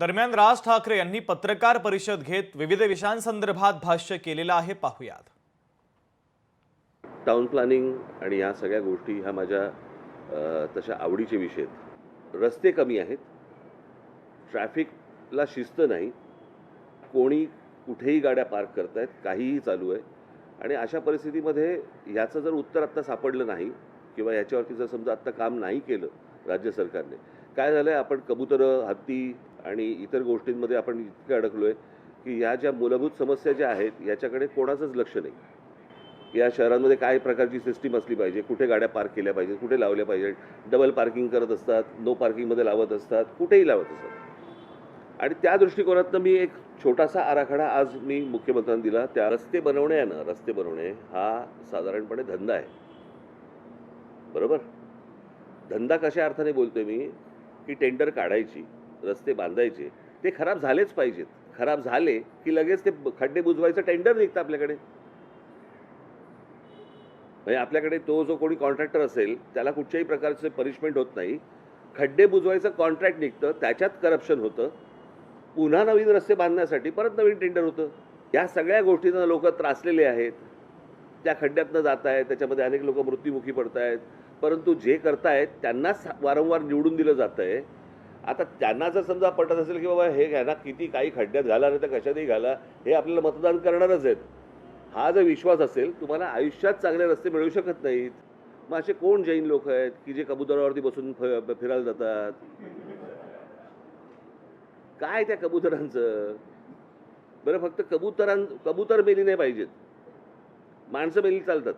दरम्यान राज ठाकरे यांनी पत्रकार परिषद घेत विविध विषयांसंदर्भात भाष्य केलेलं आहे, पाहूयात। टाउन प्लॅनिंग आणि या सगळ्या गोष्टी ह्या माझ्या तशा आवडीचे विषय आहेत। रस्ते कमी आहेत, ट्रॅफिकला शिस्त नाही, कोणी कुठेही गाड्या पार्क करतायत, काहीही चालू आहे। आणि अशा परिस्थितीमध्ये याचं जर उत्तर आत्ता सापडलं नाही किंवा याच्यावरती जर समजा आत्ता काम नाही केलं राज्य सरकारने, काय झालं आहे, आपण कबुतरं, हत्ती आणि इतर गोष्टींमध्ये आपण इतके अडकलो आहे की या ज्या मूलभूत समस्या ज्या आहेत याच्याकडे कोणाचंच लक्ष नाही। या शहरांमध्ये काय प्रकारची सिस्टीम असली पाहिजे, कुठे गाड्या पार्क केल्या पाहिजेत, कुठे लावल्या पाहिजेत, डबल पार्किंग करत असतात, नो पार्किंगमध्ये लावत असतात, कुठेही लावत असतात। आणि त्या दृष्टिकोनातनं मी एक छोटासा आराखडा आज मी मुख्यमंत्र्यांना दिला। त्या रस्ते बनवणे हा साधारणपणे धंदा आहे, बरोबर? धंदा कशा अर्थाने बोलतोय मी की टेंडर काढायची, रस्ते बांधायचे, ते खराब झालेच पाहिजेत। खराब झाले की लगेच ते खड्डे बुजवायचं टेंडर निघतं आपल्याकडे। म्हणजे आपल्याकडे तो जो कोणी कॉन्ट्रॅक्टर असेल त्याला कुठच्याही प्रकारचे पनिशमेंट होत नाही, खड्डे बुजवायचं कॉन्ट्रॅक्ट निघतं, त्याच्यात करप्शन होतं, पुन्हा नवीन रस्ते बांधण्यासाठी परत नवीन टेंडर होतं। या सगळ्या गोष्टींना लोक त्रासलेले आहेत, त्या खड्ड्यातनं जात आहेत, त्याच्यामध्ये अनेक लोक मृत्युमुखी पडत आहेत, परंतु जे करतायत त्यांनाच वारंवार निवडून दिलं जातं आहे। आता त्यांना जर समजा पटत असेल की बाबा हे घ्या ना, किती काही खड्ड्यात घाला नाही तर कशातही घाला, हे आपल्याला मतदान करणारच आहेत, हा जर विश्वास असेल, तुम्हाला आयुष्यात चांगले रस्ते मिळू शकत नाहीत। मग असे कोण जैन लोक आहेत की जे कबुतरावरती बसून फिरायला जातात? काय त्या कबुतरांचं? बरं, फक्त कबूतर मेली नाही पाहिजेत, माणसं मेली चालतात।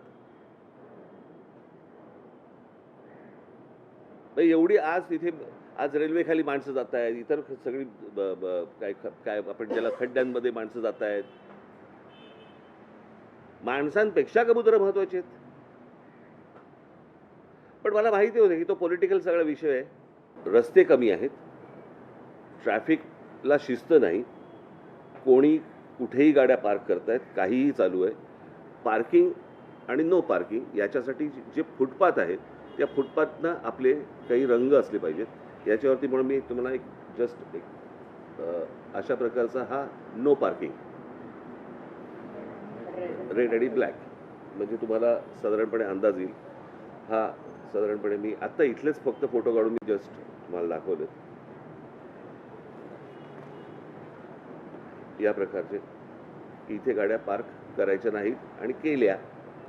एवढी आज रेल्वे खाली माणसं जात आहेत, इतर सगळी काय आपण ज्याला खड्ड्यांमध्ये माणसं जात आहेत, माणसांपेक्षा कबुतरं महत्वाची आहेत। पण मला माहिती होतं की तो पॉलिटिकल सगळा विषय आहे। रस्ते कमी आहेत, ट्रॅफिकला शिस्त नाही, कोणी कुठेही गाड्या पार्क करतायत, काहीही चालू आहे, पार्किंग आणि नो पार्किंग याच्यासाठी जे फुटपाथ आहेत त्या फुटपाथनं आपले काही रंग असले पाहिजेत याच्यावरती। म्हणून मी तुम्हाला जस्ट अशा प्रकारचा हा नो पार्किंग रेड आणि ब्लॅक, म्हणजे तुम्हाला साधारणपणे अंदाज येईल। हा साधारणपणे मी आत्ता इथलेच फक्त फोटो काढून मी जस्ट तुम्हाला दाखवले या प्रकारचे, इथे गाड्या पार्क करायच्या नाहीत आणि केल्या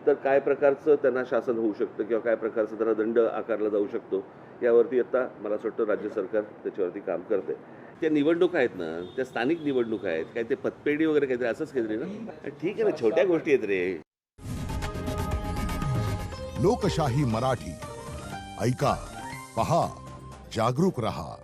तर काय प्रकारचं त्यांना शासन होऊ शकतं किंवा काय प्रकारचं त्यांना दंड आकारला जाऊ शकतो, यावरती आता मला असं वाटतं राज्य सरकार त्याच्यावरती काम करते। त्या निवडणुका आहेत ना, त्या स्थानिक निवडणुका आहेत, काय ते पतपेढी वगैरे काहीतरी असंच काहीतरी ना? ठीक आहे ना, छोट्या गोष्टी आहेत रे। लोकशाही मराठी ऐका, पहा, जागरूक रहा।